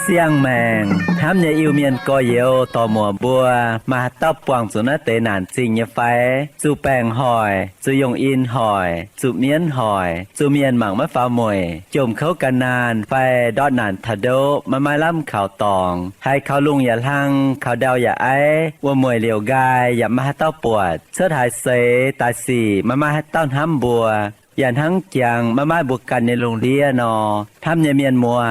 เสียงแมงห้ามอย่าอิวเมียนก็เยวต่อหมัวบัวมาตับปวงสุนเตนานจริงอย่าไฟจูแปงหอยจูยงอินหอยจูเมียนหอยจูเมียนหมังมะฟ้ามวยจมเข้ากันนานไฟดอดนานทะโดมาไม้ล่ำข่าวตองให้เขาลุงอย่าลังเขาดาวอย่าไอว่ามวยเหลียวกายอย่ามาให้เต้าปวดเสื้อถ่ายเสตายสี่มาให้เต้าห้ำบัวอย่างทั้งเจียงมาบุกกันในโรงเรียนอทำเยเมียนมัว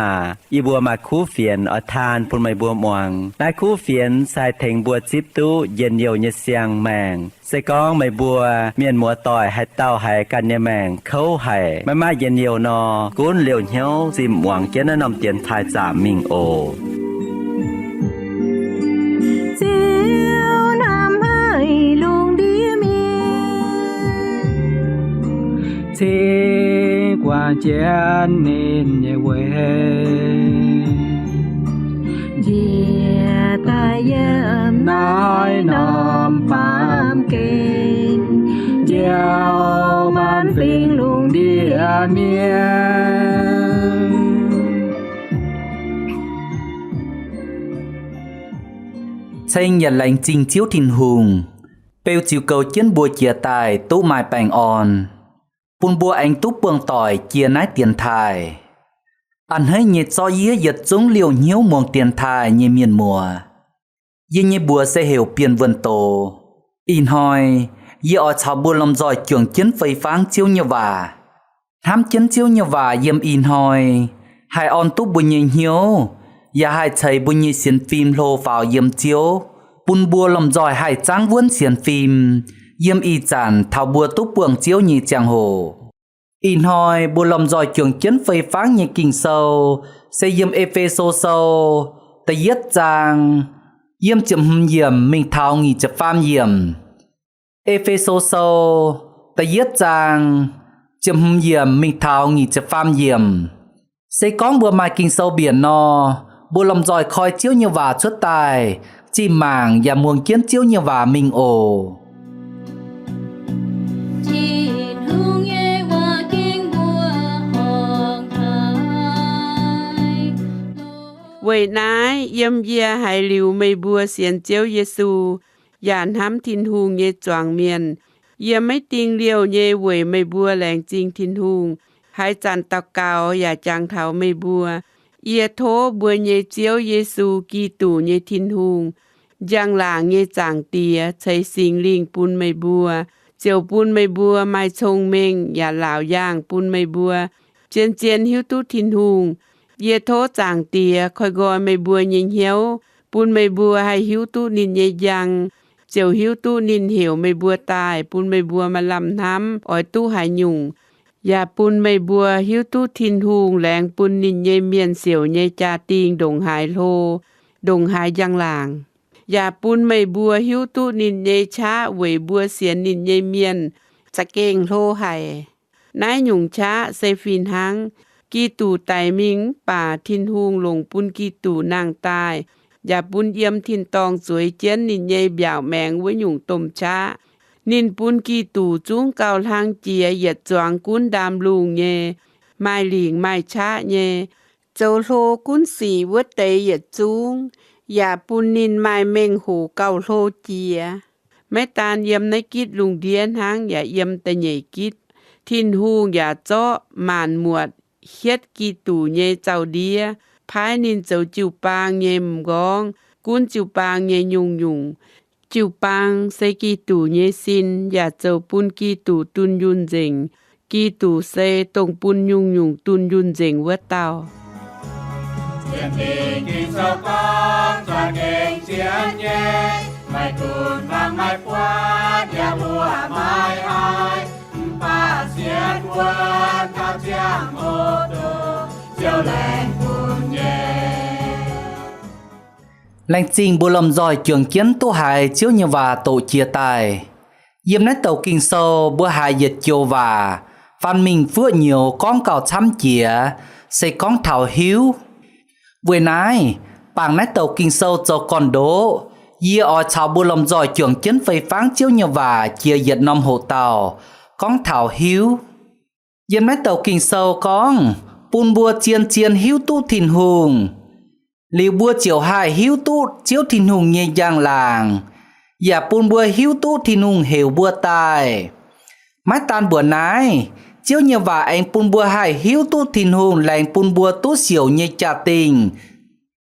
อีบัวมาคู่เฟียนอทานปุ่นไม่บัวมวงได้คู่เฟียนใส่เถงบัวจิบตู้เย็นเยียวเยเสียงแมงใส่ก้องไม่บัวเมียนมัวต่อยให้เต้าให้กันเยแมงเขาให้มาเย็นเยียวนอกุ้นเหลียวเหี้ยวจิมหวังเจนนำเตียนทายจ่ามิงโอเจียวนำให้ลุงดีมีchỉ qua chén nên nhẹ quê Dìa ta yếm nói nòm bám kênh gieo man phình lùng địa miên Xanh nhận lành trình chiếu thìn hùng Bêu chiều cầu chiến bùa chia tài tú mai bành on Bùn bùa anh tú buông tỏi chia nái tiền thai Anh hãy nhiệt so yế giật giống liều nhiêu muông tiền thai như miền mùa Yê như bùa sẽ hiểu biên vườn tổ In hỏi Yê ở chào bùa lòng giỏi trưởng chiến phây pháng chiếu như vả Hám chiến chiếu như vả yêm in hỏi Hai on tú bùa như hiếu Yà hai thầy bùa như xiên phim lô vào yêm chiếu Bùn bùa lòng giỏi hai tráng vốn xiên phim Yêm y chản thảo bùa tú buông chiếu như chàng hồ In hỏi bùa lòng giỏi trưởng chiến phây pháng như kinh sâu Sẽ yêm ê phê sô sâu Ta yết chàng Yêm chậm hâm yểm mình thảo nghỉ chập pham yểm Ê phê sô sâu Ta yết chàng Chậm hâm yểm mình thảo nghỉ chập pham yểm Sẽ có bùa mai kinh sâu biển no Bùa lòng giỏi khói chiếu như vả xuất tài Chim màng và muông kiến chiếu như vả mình ồ Vậy nái yếm yê hai liu mây bùa xiên chiếu Giê-xu Yàn hám thìn hùng nhê choàng miền Yếm mấy tình liều nhê vậy mây bùa làng chinh thìn hùng Hai chàn tọc cao yà chàng thảo mây bùa Yê thố bùa nhê chiếu Giê-xu kỳ tủ nhê thìn hùng Giang làng nhê chàng tìa Cháy xình linh bùn mây bùa Chiều bùn mây bùa mai chông mênh Yà lão giang bùn mây bùa Chiên chiên hiếu tú thìn hùng Yê thố chàng tìa khói gọi mây bùa nhìn hiếu Bùn mây bùa hay hiếu tu nín nhê giang Chiều hiếu tu nín hiểu mây bùa tài Bùn mây bùa mà làm thám ỏi tu hải nhung Yà bùn mây bùa hiếu tu thìn hùng Lẹng bùn nín nhê miền xỉu nhê cha tình đồng hải lô Đồng hải giang làng Yà bùn mây bùa hiếu tu nín nhê cha Vây bùa xiên nín nhê miền Chà kênh lô hải Nái nhung cha xây phìn hăng Kỳ tù tài minh bà thìn hùng lồng bùn kỳ tù nàng tài Và bùn yếm thìn tòng dưới chén nín nhây biểu mẹng với nhung tôm cha Nín bùn kỳ tù chung cao lang chìa yết choáng cún đàm lùng nhê Mai lĩnh mai cha nhê Châu lô cún xì vớt tế yết chung Và bùn nín mai mênh hù cao lô chìa Mấy tàn yếm nấy kít lùng điên hang và yếm tà nhảy kít Thìn hùng và chó màn muột Hiết kỳ tù nhê chào đĩa Phái nín châu chiều bang nhê mgong Cún chiều bang nhê nhung nhung Chiều bang xây kỳ tù nhê xin Và châu bún kỳ tù tun yun dình Kỳ tù xây tông bún nhung nhung tun yun dình vớt tàu Chiến tình kinh sâu con Cho kênh chiến nhê Mai tùn vang mai quát Nhà mùa mai ai Bà xiên quân cao chiang ô tô Chiều lệnh quân nhé Lành trình bùa lòng giỏi trưởng kiến tô hài chiếu như và tổ chia tài Yếm nét tàu kinh sâu bùa hài dịch chiều và Phan mình phước nhiều con cào chăm chìa Xây con thảo hiếu Với nái, bằng nái tàu kinh sâu cho con đố, dìa ở chào bùa lòng giỏi trưởng chiến phây pháng chiếu nhờ và chia giật nông hộ tàu, con thảo hiếu. Dìa nái tàu kinh sâu con, bùn bùa chiên chiên hiếu tu thìn hùng. Liu bùa chiều hai hiếu tu chiếu thìn hùng nhẹ giang làng. Dạ bùn bùa hiếu tu thìn hùng hiểu bùa tài. Mái tan bùa nái, chiếu nhờ và anh bùn bùa hai hiếu tu thìn hùng lành bùn bùa tu xỉu nhẹ trả tình.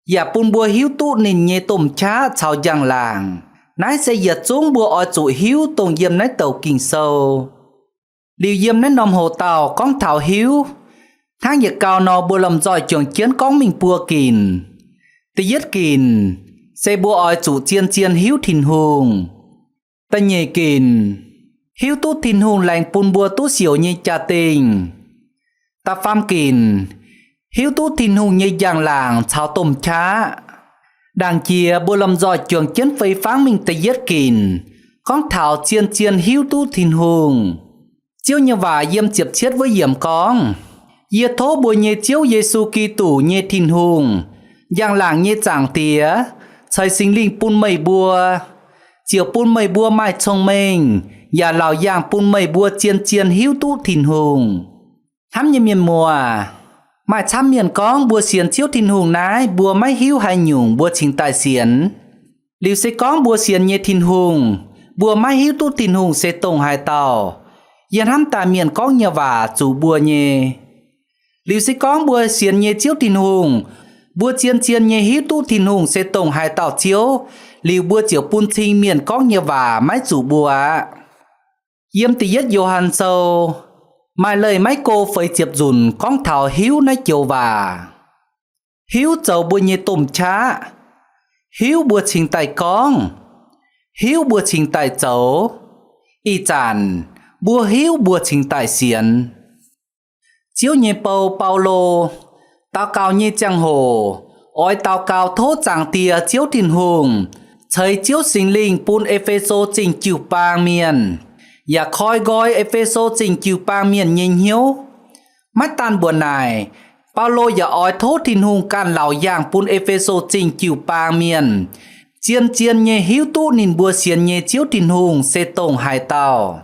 Dạ bùn bùa hiếu tu nên nhẹ tôm chá chào giang làng. Nái sẽ giật xuống bùa ở chủ hiếu tông diêm nái tàu kinh sâu. Liu diêm nái nông hồ tàu con thảo hiếu. Tháng giật cao nó bùa lòng giỏi trường chiến con mình bùa kìn. Tì giết kìn, sẽ bùa ở chủ chiên chiên hiếu thìn hùng. Ta nhẹ kìn, hiếu tu thìn hùng lành bùn bùa tu xỉu nhẹ trả tình. Ta pham kìn, hiếu tu thìn hùng nhẹ giang làng chào tôm chá. Đằng chia bùa lòng giỏi trường chiến phây pháng mình tì giết kìn. Con thảo chiên chiên hiếu tu thìn hùng. Chiếu như và diêm chiếp chết với diệm con. Yê thố bùa nhé chiếu Giê-xu Ki-tủ nhé thìn hùng. Giang làng nhé chẳng tía. Trời sinh linh bùn mây bùa. Chiều bùn mây bùa mai trong mình. Và lào giang bùn mây bùa chiên chiên hiếu tu thìn hùng. Hám như miền mùa. Mai chăm miền con bùa xiên chiếu thìn hùng nái. Bùa mai hiếu hay nhung bùa chính tài xiên. Liu sẽ con bùa xiên nhé thìn hùng. Bùa mai hiếu tu thìn hùng sẽ tổng hai tàu. Yên hám ta miền con nhờ và chủ bùa nhé. Liu sẽ con bùa xiên nhé chiếu thìn hùng. Bùa chiên chiên nhé hiếu tu thìn hùng sẽ tổng hai tàu chiếu. Liu bùa chiếu bùn trình miền con nhờ và mái chủ bùa. Yếm tì yết Johan sâu. Mai lời mấy cô phải chiếp dùn con thảo hiếu nái chiều và. Hiếu chầu bùa nhé tôm chá. Hiếu bùa trình tài con. Hiếu bùa trình tài chầu. Y chàn. Bùa hiếu bùa trình tài xiên. Chiếu nhé bầu Paulo. Tao cao nhé chẳng hồ. Ôi tao cao thốt chẳng tìa chiếu thìn hùng. Thời chiếu sinh linh bùn Epheso trình chiều bang miền. Và khói gói Epheso trình chiều bang miền nhìn hiếu. Mắt tan buồn này. Paulo và ôi thốt thìn hùng can lão giang bùn Epheso trình chiều bang miền. Chiên chiên nhé hiếu tu nín bùa xiên nhé chiếu thìn hùng sẽ tổng hai tàu.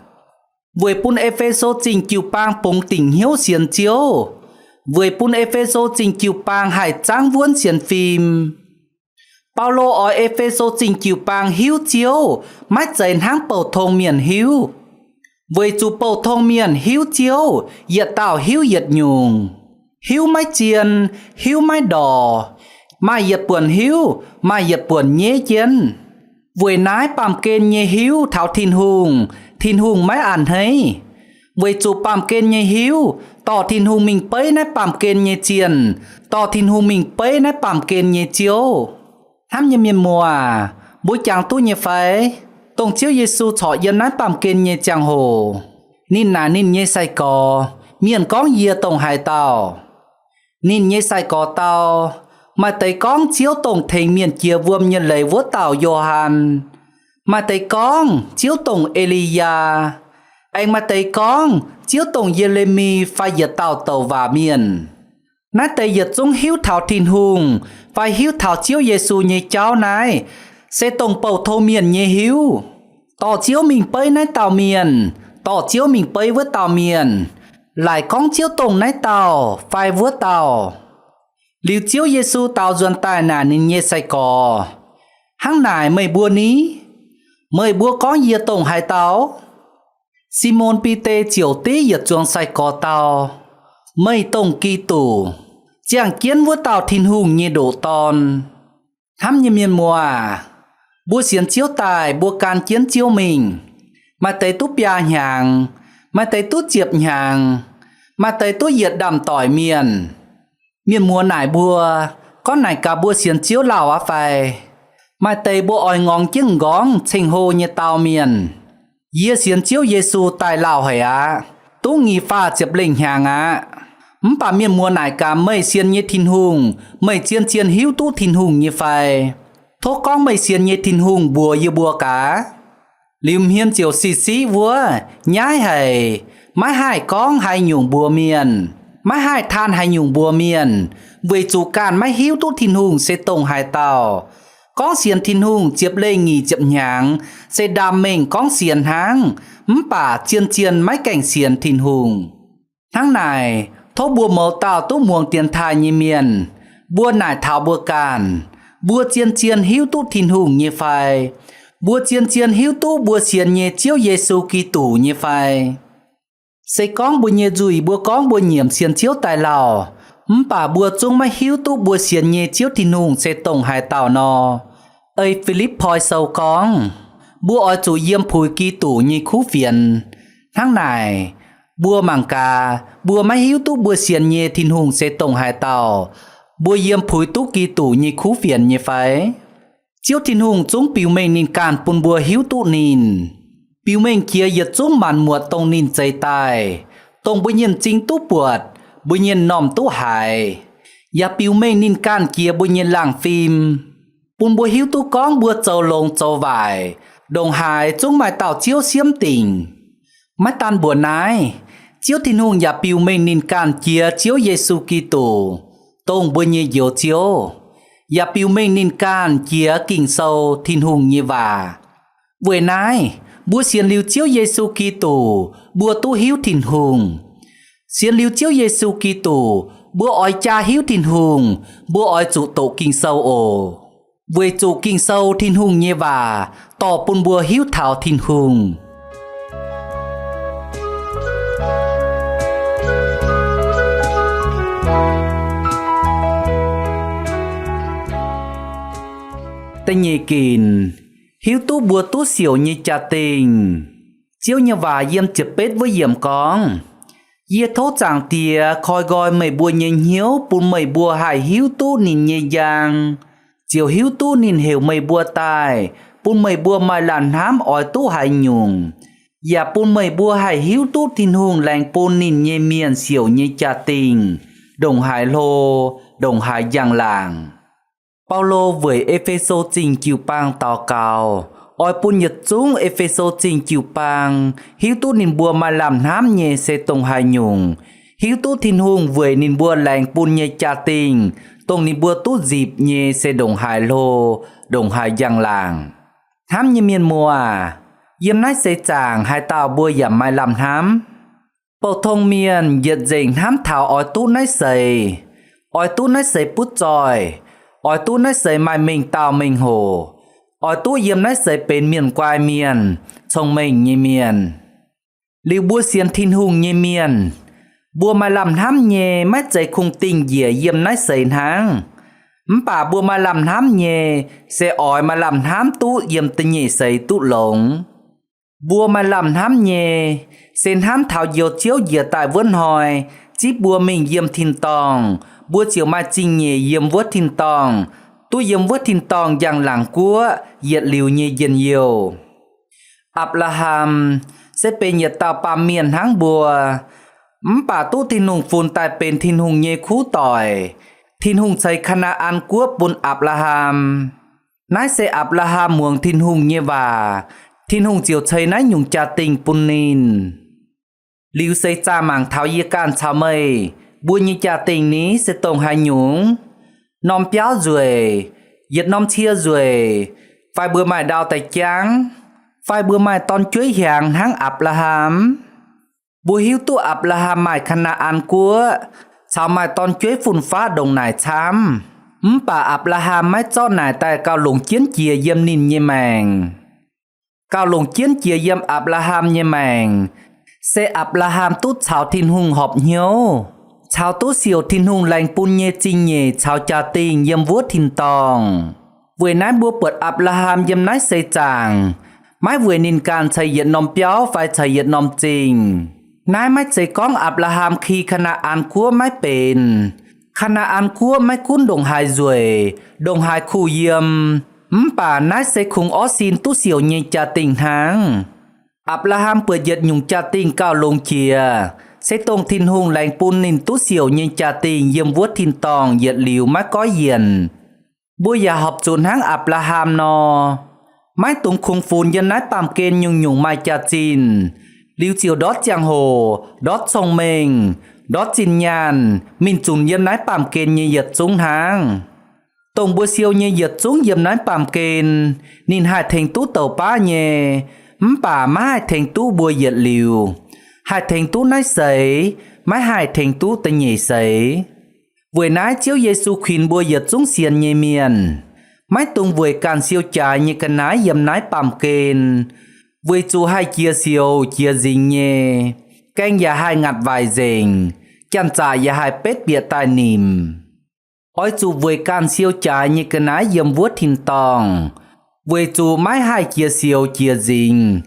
Với bùn Epheso trình chiều bang bông tỉnh hiếu xiên chiếu. Với bùn Epheso trình chiều bang hải trang vuôn xiên phim. Paulo ở Epheso trình chiều bang hiếu chiếu. Mách dành hãng bầu thông miền hiếu. Với chủ bầu thông miền hiếu chiếu. Yết tạo hiếu yết nhung. Hiếu mái chiên. Hiếu mái đỏ. Mai yết buồn hiếu. Mai yết buồn nhé chiên. Với nái bàm kên nhé hiếu thảo thìn hùng. Thìn hùng mái ảnh thấy. Với chủ bàm kên nhé hiếu. Tỏ thìn hùng mình bấy nái bàm kên nhé chiên. Tỏ thìn hùng mình bấy nái bàm kên nhé chiếu. Hám như miền mùa. Bối chàng tu nhé phải. Tổng chiếu Giê-xu thọ yên nái bàm kên nhé chàng hồ. Nín nà nín nhé say cò. Miền con dìa tổng hai tàu. Nín nhé say cò tàu. Mà thấy con chiếu tổng thành miền chia vuông nhân lấy vốt tàu Johan. Mà thấy con chiếu tổng Elia. Anh mà thấy con chiếu tổng Jeremy phải giật tàu tàu và miền. Nãy thấy giật dung hiếu thảo thìn hùng. Phải hiếu thảo chiếu Giê-xu nhé cháu này. Sẽ tổng bầu thô miền nhé hiếu. Tỏ chiếu mình bấy nãy tàu miền. Tỏ chiếu mình bấy với tàu miền. Lại con chiếu tổng nãy tàu. Phải vốt tàu. Liu chiếu Giê-xu tàu dùn tài nà nên nhé say cò. Hăng nải mây bùa ní. Mây bùa có dìa tổng hai tàu. Simon Pite chiều tí dìa chuông say cò tàu. Mây tổng kỳ tủ. Chàng kiến vua tàu thìn hùng nhé đổ tòn. Hám như miền mùa. Bùa xiên chiếu tài bùa can chiến chiếu mình. Mà thấy túp bia nhàng. Mà thấy tút chiệp nhàng. Mà thấy tút diệt đầm tỏi miền. Miền mùa nải bùa. Con nải cả bùa xiên chiếu lào á phải. Mà thấy bùa ỏi ngóng chừng góng. Trình hồ như tàu miền. Yê xiên chiếu Giê-xu tài lào hỏi á. Tú nghi pha chiệp linh hàng á. Bà miền mùa nải cả mây xiên như thìn hùng. Mây chiên chiên hiếu tú thìn hùng như phải. Thô con mây xiên như thìn hùng bùa như bùa cá. Liêm hiên chiều xì xí vua. Nhái hầy. Mái hai con hai nhung bùa miền. Mái hai than hai nhung bùa miền. về chủ càn máy hiếu tú thiên hùng sẽ tổng hai tàu con xiên thiên hùng chiếp lê nghỉ chậm nhàng sẽ đam mình con xiên háng bà chiên chiên máy cảnh xiên thiên hùng tháng này thố bùa mẫu tàu tú muồng tiền thai như miền bùa nải thảo bùa càn bùa chiên chiên hiếu tú thiên hùng như phai bùa chiên chiên hiếu tú bùa xiên như chiếu Giêsu Kitô như phai sẽ con bùa nhẹ rủi bùa con bùa nhiễm xiên chiếu tài lào bà bùa chung máy hiếu tú bùa xiên nhẹ chiếu thiên hùng sẽ tổng hai tàu nò ơi Philip phoi sâu con bùa ở chủ yếm phùi Kitô như khu phiền tháng này bùa mảng cà bùa máy hiếu tú bùa xiên nhẹ thiên hùng sẽ tổng hai tàu bùa yếm phùi tú Kitô như khu phiền như phải chiếu thiên hùng chúng biểu mình nín càn bùn bùa hiếu tú nín biểu mình kia giật chúng màn muộn tông nínใจtài tông bùi nhiên chính tú buột bùi nhiên nòm tú hàiอย่าbiểu mình nín càn kia bùi nhiên làng phim bùn bùa hiếu tú con bùa châu lông châu vải đồng hài chúng mài tạo chiếu xiêm tình mắt tan bùa nái chiếu thiên hùngอย่าbiểu mình nín càn kia chiếu Giêsu Kitô tông bùi nhiên diệu chiếuอย่าbiểu mình nín càn kia kinh sâu thiên hùng như và vừa nái bùa xiên liu chiếu Giêsu Kitô bùa tu hiếu thiên hùng xiên liu chiếu Giêsu Kitô bùa ỏi cha hiếu thiên hùng bùa ỏi chủ tổ kinh sâu ồ về chủ kinh sâu thiên hùng như và tỏ bùn bùa hiếu thảo thiên hùng tây nhị kìn hiếu tú bùa tú xỉu như cha tình chiếu như và yếm chụp bết với yếm con yê thố chẳng tìa khoi gọi mày bùa nhìn hiếu bùn mày bùa hài hiếu tú nín nhẹ giang chiều hiếu tú nín hiểu mày bùa tài bùn mày bùa mày làn hám ỏi tú hài nhung dạ bùn mày bùa hài hiếu tú thiên hùng lành bùn nín nhẹ miền xỉu như cha tình đồng hài lô đồng hài giang làng Paulo với Epheso trình chiều bang tàu cao, oi bùn nhật chúng Epheso trình chiều bang, hiếu tú nín bùa mà làm hám nhẹ sẽ tông hai nhung, hiếu tú thiên hùng với nín bùa lành bùn nhẹ cha tình, tông nín bùa tú dịp nhẹ sẽ đồng hai lô, đồng hai giang làng. Hám như miền mùa, yếm nái sẽ chàng hai tàu bùa giảm mai làm hám. Bầu thông miền giật dình hám thảo oi tú nái xây bút tròi, ỏi tú nói xây mai mình tao mình hồ ỏi tú yếm nói xây bên miền quai miền trong mình như miền liu bùa xiên thiên hùng như miền bùa mai làm hám nhẹ mắt dây khung tình dìa yếm nói xây háng bà bùa mai làm hám nhẹ sẽ ỏi mà làm hám tú yếm tình nhẹ xây tú lồng bùa mai làm hám nhẹ sen hám thảo diệu chiếu dìa tại vốn hỏi chỉ bùa mình yếm thiên tòng bùa chiều mai trình nhẹ yếm vớt thiên tòng tu yếm vớt thiên tòng dạng làng của yết liu nhẹ dần nhiều Abraham sẽเป็นnhiệt tạo pa miền háng bùa bà tu thiên hùng phun tạiเป็นthiên hùng nhẹ khu tỏi thiên hùng xây khana an của bùn Abraham nái sẽ Abraham muồng thiên hùng nhẹ và thiên hùng chiều xây nái nhung cha tình bùn nín liu xây cha mảng tháo yê can chào mây bùa như cha tình ní sẽ tổng hai nhúng nóm péo rồi giật nóm chia rồi phải bữa mai đào tay trắng phải bữa mai ton chuối hàng háng Abraham bùa hiếu tu Abraham mai khana an của sao mai ton chuối phun phá đồng nải chám bà Abraham mai cho nải tay cao lùng chiến chia yếm nín như màng cao lùng chiến chia yếm Abraham như màng sẽ Abraham tút chào thiên hùng họp hiếu chào tú siêu thiên hùng lành bùn nhẹ trình nhẹ chào cha tình yếm vuốt thiên tòng vừa nãy bùa bật Abraham yếm nãy xây chàng mãi vừa nín can chạy yết nóm péo phải chạy yết nóm trình nãy mãi chạy con Abraham khi khana an của mãi bền khana an của mãi cún đồng hai rồi đồng hai khu yếm bà nãy xây khung ó xin tú siêu nhẹ cha tình háng Abraham ปิดยดยุงจาติงก้าวลงเชียเสตงทินหงแหลงปูนนินตุเสียวยิงจาติงเยี่ยมวัดทินตองเหยียดหลิวไม้ก้อยเย็นบุยาหอบจูนหางอับราฮัมนอไม้ตุงคงฟูนยันนัดปามเกณฑ์ยุงไม้จาจินหลิวเจียวดอดจางโหดอดทรงเมง đó chín nhàn mình chùn yếm nái bàm kên như giật xuống hàng tổng bua siêu như giật xuống yếm nái bàm kên nín hai thành tú tàu ba nhẹ bà má hai thành tú bua giật liều hai thành tú nái sấy má hai thành tú tây nhẹ sấy vừa nái chiếu Giêsu khuyên bua giật xuống xiên nhẹ miền mái tung vừa càn siêu trà như cái nái yếm nái bàm kên vừa chú hai chia siêu chia dinh nhẹ canh ya hai ngặt vài rình chăn trả ya hai pết bịa tai nìm ôi chú vừa can siêu trái như cái nái yếm vuốt thìn tòng vừa chú mái hai chia siêu chia dình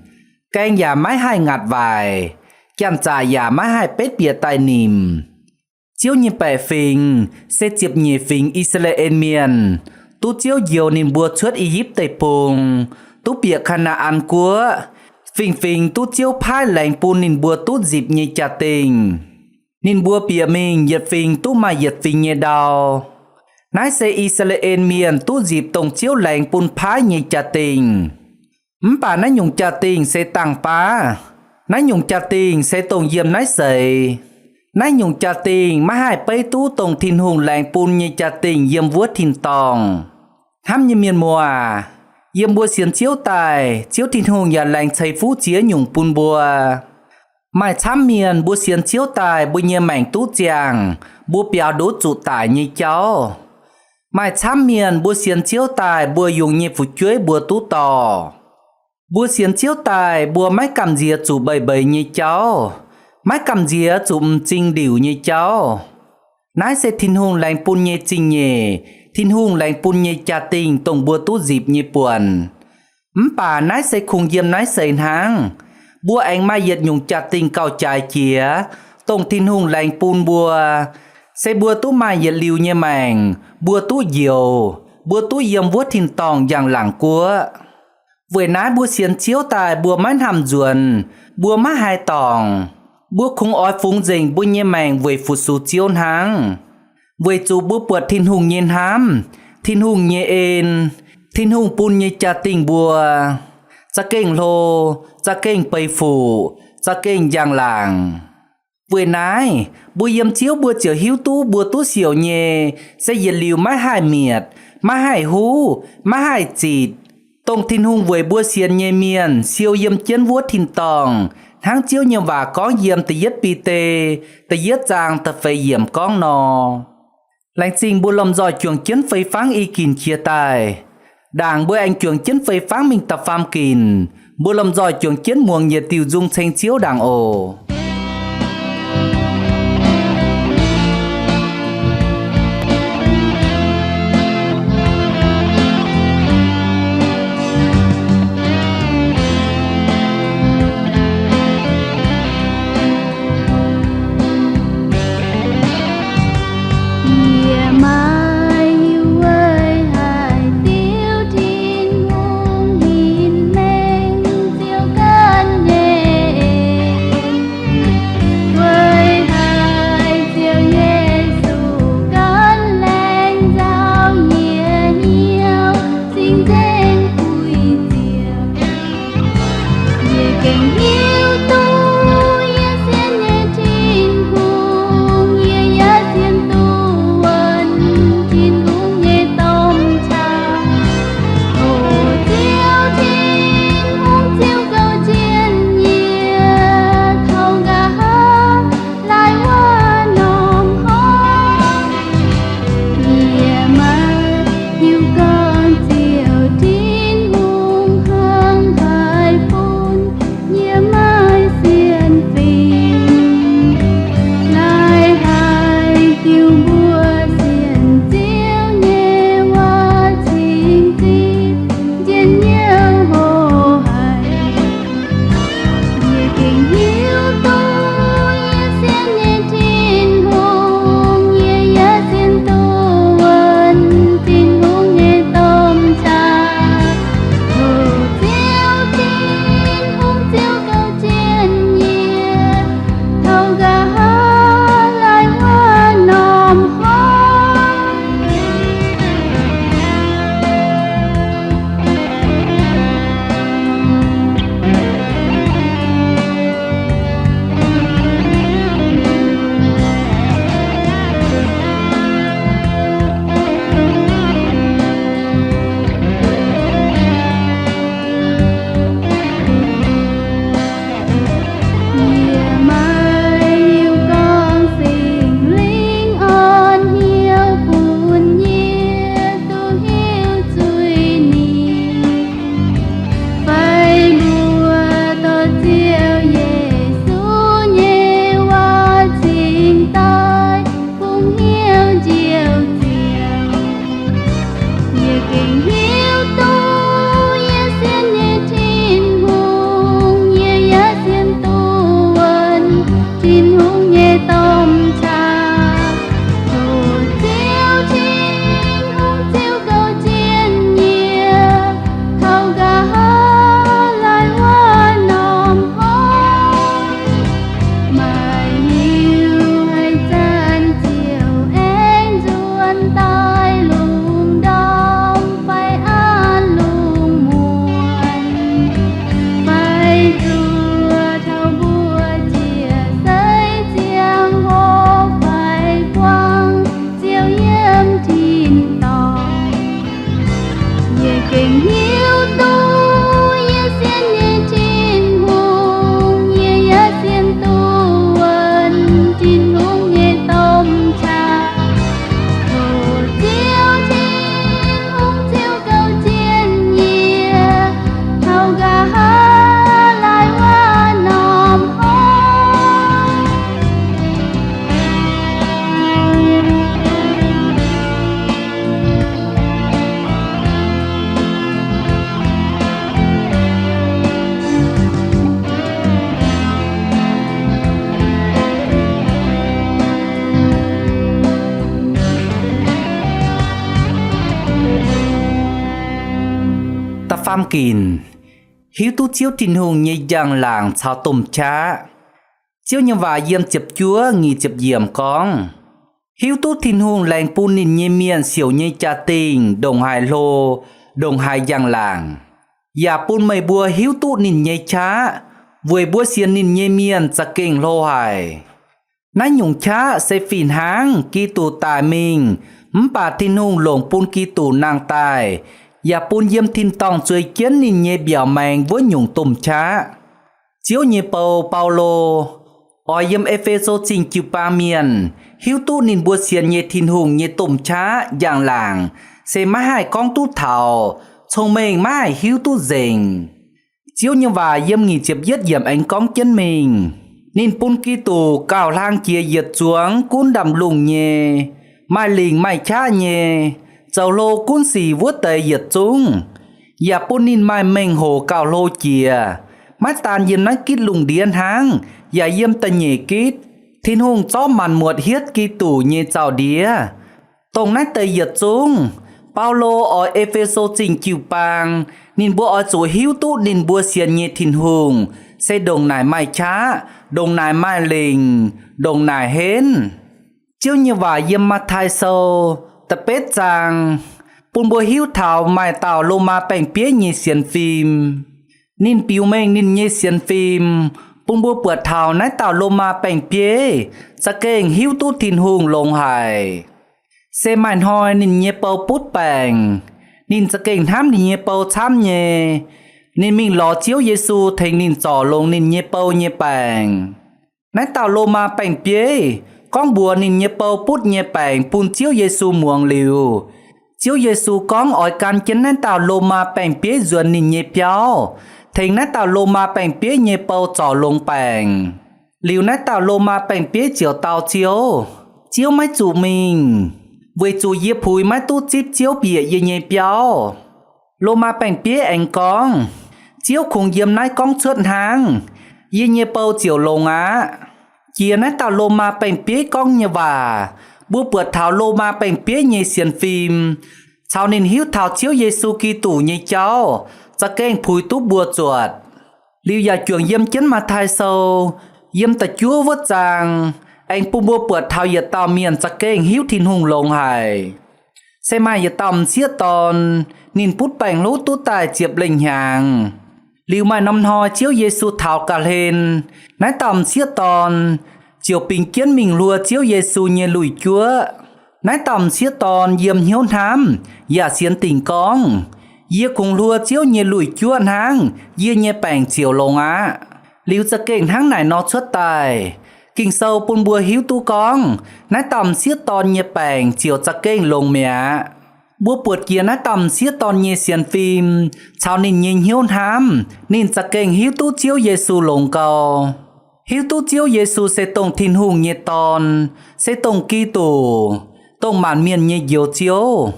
canh ya mái hai ngặt vài chăn trả ya mái hai pết bịa tai nìm chiếu như bẻ phình sẽ chịp nhị phình Israel miền tú chiếu nhiều nên bùa chuất Egypt tây pùng tú bịa Canaan của phình phình tú chiếu phai lạnh pun nín bùa tú dịp như trà tình nín bùa bịa mình giật phình tú mà giật phình như đào nái xe Israel miền tú dịp tổng chiếu lạnh pun phai như trà tình bà nái nhung trà tình sẽ tăng phá nái nhung trà tình sẽ tổng diệm nái sầy nái nhung trà tình mà hai bấy tú tổng thìn hùng lạnh pun như trà tình diệm vuốt thìn tòng hăm như miền mùa yếm bùa xiên chiếu tài chiếu thìn hùng nhà lành xây phú chía nhung pun bùa mai chăm miền bùa xiên chiếu tài bùa nhẹ mảnh tú chàng bùa bèo đố trụ tài như cháu mai chăm miền bùa xiên chiếu tài bùa dùng nhẹ phụ chuối bùa tú tò bùa xiên chiếu tài bùa mái cầm dìa trụ bầy bầy như cháu mái cầm dìa trụ trinh điểu như cháu nái sẽ thìn hùng lành pun nhẹ trinh nhẹ thìn hùng lành pun nhẹ trà tình tổng bùa tú dịp như buồn bà nái sẽ khung diêm nái sền hàng bùa anh mai giật nhung trà tình cao trải chía tổng thìn hùng lành pun bùa sẽ bùa tú mai giật liu như màng bùa tú diều bùa tú diêm vuốt thìn tòng dạng lẳng của vừa nái bùa xiên chiếu tài bùa mái hàm ruồn bùa má hai tòng bùa khung ói phúng dình bùa như màng vừa phụt sù chiếu hàng vừa chú bùa bượt thìn hùng nhiên hám thìn hùng nhẹ ên thìn hùng pun như trà tình bùa cha kênh lô cha kênh bầy phủ cha kênh giang làng vừa nái bùa yếm chiếu bùa chở hiếu tú bùa tú xỉu nhẹ sẽ diệt liều má hai miệt má hai hú má hai chịt tông thìn hùng vừa bùa xiên nhẹ miền siêu yếm chiến vuốt thìn tòng tháng chiếu như và có yếm từ yết pi tê từ yết giang từ phê yếm con nò lãnh sinh bùa lầm dòi chuồng chiến phê pháng y kìn chia tài đảng bùa anh chuồng chiến phê pháng mình tập pham kìn bùa lầm dòi chuồng chiến muồng nhiệt tiêu dung xanh chiếu đảng ồ kinh hiếu tu ye xiên ye tin hùng ye ya xiên tu ân tin hùng ye tom cha hồ chiếu tin hùng chiếu cầu chiên nhia thâu gà lại hoa nòm hoi mai hiu hay chân chiều em ruân tai lùng đông phải an lùng muôn phải chùa thâu bùa chia xây chiang hô phải quang chiều yếm thìn tòng ye kinh hiếu tu ye xiên ye tin hùng ye ya xiên tu ân tin hùng ye tom cha hồ chiếu tin hùng chiếu cầu chiên nhia thâu gà lại hoa nòm hoi ta pham kín hiếu tu chiếu tin hùng như giang làng chào tôm cha chiếu như và yếm chụp chúa nghi chụp yếm con hiếu tu tin hùng làng pu nín như miền xỉu như cha tình đồng hải lô đồng hải giang làng ya pun mày bùa hiếu tu nín như cha vui bùa xiên nín như miền cha kinh lô hải nãy nhung cha sẽ phìn háng kỳ tù tài mình bà tin hùng lồng pun kỳ tù nàng tài ya pun yếm tin tòng chơi kiến nín như biểu mèn với nhung tôm cha chiếu như Paulo ở yếm Epheso trình chịu ba miền hiếu tu nín bùa xiên như tin hùng như tôm cha giang làng sẽ má hai con tu thảo thông mình má hai hiếu tu dình chiếu như và yếm nghỉ chụp yết yếm ánh con chân mình nín pun kỳ tù cào lang chia yết xuống cún đầm lùng nhẹ mai lình mai cha nhẹ dầu lô cún xì vuốt tề yết xuống ya pun nín mai mình hồ cào lô chia mắt tàn yếm nói kít lùng điên háng ya yếm tần nhẹ kít thiên hùng chó màn muột hiết kỳ tù như chào đĩa tông nách tề yết xuống Paulo ở Epheso trình chịu bang nín bùa ở chỗ hiếu tu nín bùa xiên như thiên hùng sẽ đồng nải mai cha đồng nải mai lình đồng nải hến chiếu như và yếm mặt thai sâu tập bết rằng bùn bùa hiếu thảo mai tàu lô ma bèn pía như xiên phim nín piu mênh nín như xiên phim bùn bùa bượt thảo nái tàu lô ma bèn pía sa kênh hiếu tu thiên hùng lông hải xe màn hoi nín nhé bầu bút bèn nín sa kênh thám nín nhé bầu thám nhé nín mình lò chiếu Giêsu thành nín trò lông nín nhé bầu nhé bèn nái tàu lô ma bèn pía con bùa nín nhé bầu bút nhé bèn bùn chiếu Giêsu muông liu chiếu Giêsu con ỏi can chân nái tàu lô ma bèn pía dùn nín nhé piao thành nái tàu lô ma bèn pía nhé bầu trò lông bèn liu nái tàu lô ma bèn pía chiếu tàu chiếu máy chủ mình với chủ yếp phùi máy tu chip chiếu bịa ye nhé piao lô ma bèn pía anh con chiếu khung yếm nái con suốt hàng ye nhé bầu chiếu lông á chia nái tàu lô ma bèn pía con như và bùa bượt thảo lô ma bèn pía nhé xiên phim sau nên hiếu thảo chiếu Giêsu Kitô như cháu sa kênh phùi tú bùa chuột liu ya chuồng yếm chấn mà thai sâu yếm ta chúa vớt rằng anh pu bùa bượt thảo yết tàu miền sa kênh hiếu thiên hùng lông hải xe mai yết tầm xiết tòn nín pút bèn lú tú tài chiệp lình hàng liu mai năm ho chiếu Giêsu thảo cả lên nái tầm xiết tòn chiều bình kiến mình lùa chiếu Giêsu nhé lùi chúa nái tầm xiết tòn yếm hiếu thám ya xiên tình con ye cùng lùa chiếu nhé lùi chúa hang ye nhé bèn chiều lông á liu sa kênh hang này nó xuất tài kinh sâu pun bùa hiếu tu con nái tầm xiết tòn nhé bèn chiều sa kênh lông mẹ bùa bượt kia nái tầm xiết tòn nhé xiên phim chào nín nhìn hiếu thám nín sa kênh hiếu tu chiếu Giêsu lông cầu hiếu tu chiếu Giêsu sẽ tông thiên hùng nhé tòn sẽ tông Kitô tông màn miền nhé diều chiếu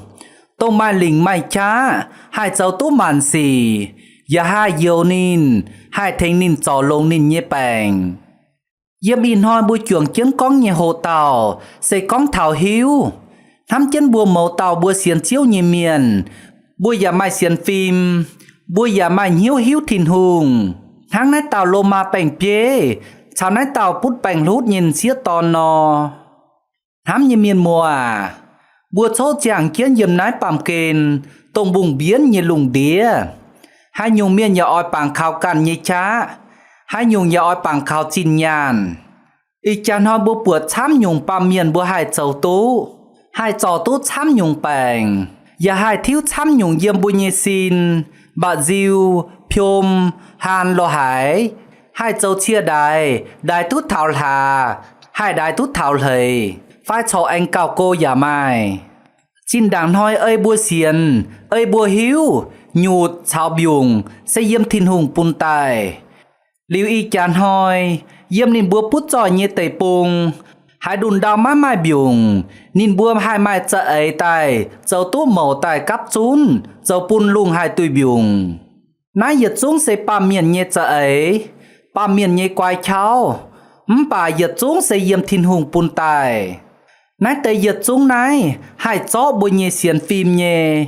tông mai lình mai chá hai cháu tú màn xì ya hai yêu nín hai thanh nín trò lông nín nhé bèng yếm in hoi bùi chuồng chân con nhẹ hồ tàu xây con thảo hiếu thắm chân bùa màu tàu bùa xiên chiếu nhẹ miền bùa ya mai xiên phim bùa ya mai hiếu hiếu thìn hùng tháng nái tàu lô ma bèng bế chào nái tàu bút bèng lút nhìn xía to nò thắm nhẹ miền mùa bùa chốt chàng kiến yếm nái bàm kền tông bùng biến như lùng đĩa hai nhung miên nhà oi bảng khao cằn như chá hai nhung nhà oi bảng khao chín nhàn y chan hoi bùa bùa chám nhung bàm miên bùa hai chầu tú hai trò tú chám nhung bèng và hai thiếu chám nhung yếm bùa nhê xin bà diêu phiôm hàn lò hải hai chầu chia đài đài tút thảo hà hai đài tút thảo lầy phai cho anh cao cô giả mai chín đảng nói ơi bùa xiên ơi bùa hiếu nhụt chào biùng sẽ yếm thiên hùng pun tài liu y chán hoi yếm nín bùa pút trò như tẩy pung hai đùn đào má mai biùng nín bùa hai mai chợ ấy tài dầu tú màu tài cắp chún dầu pun lung hai tùy biùng nãy giật xuống sẽ pa miền như chợ ấy pa miền như quay cháu bà giật xuống sẽ yếm thiên hùng pun tài nãy tây giật xuống nãy hai chó bùi nhẹ xiên phim nhẹ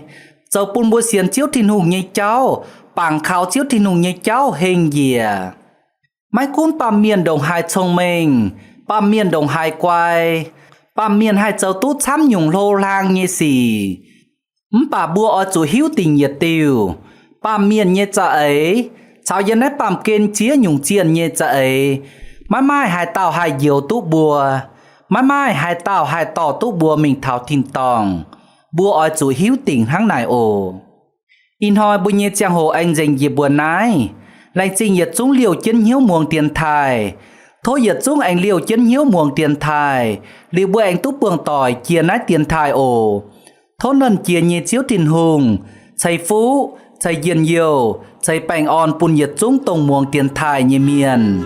dầu pun bùi xiên chiếu thiên hùng nhẹ cháu bảng khảo chiếu thiên hùng nhẹ cháu hình dìa mấy cuốn ba miền đồng hai thông minh ba miền đồng hai quay ba miền hai dầu tút chám nhung lô lang nhẹ xì bà bùa ở chủ hiếu tình nhiệt tiêu ba miền nhẹ chợ ấy cháu dân ấy bàm kên chia nhung chiên nhẹ chợ ấy mai mai hai tàu hai diều tú bùa mai mai hai tàu hai tỏ tú bùa mình thảo thìn tòng bùa ở chủ hiếu tình tháng này ồ in hoi bùa nhẹ chàng hồ anh dành dịp bùa nái lành trình nhiệt chúng liều chân hiếu muồng tiền thai thôi nhiệt chúng anh liều chân hiếu muồng tiền thai liều bùa anh tú buồng tỏi chia nái tiền thai ồ thôn nần chia nhẹ chiếu thìn hùng chạy phú chạy diền nhiều chạy bành on bùn nhiệt chúng tông muồng tiền thai như miền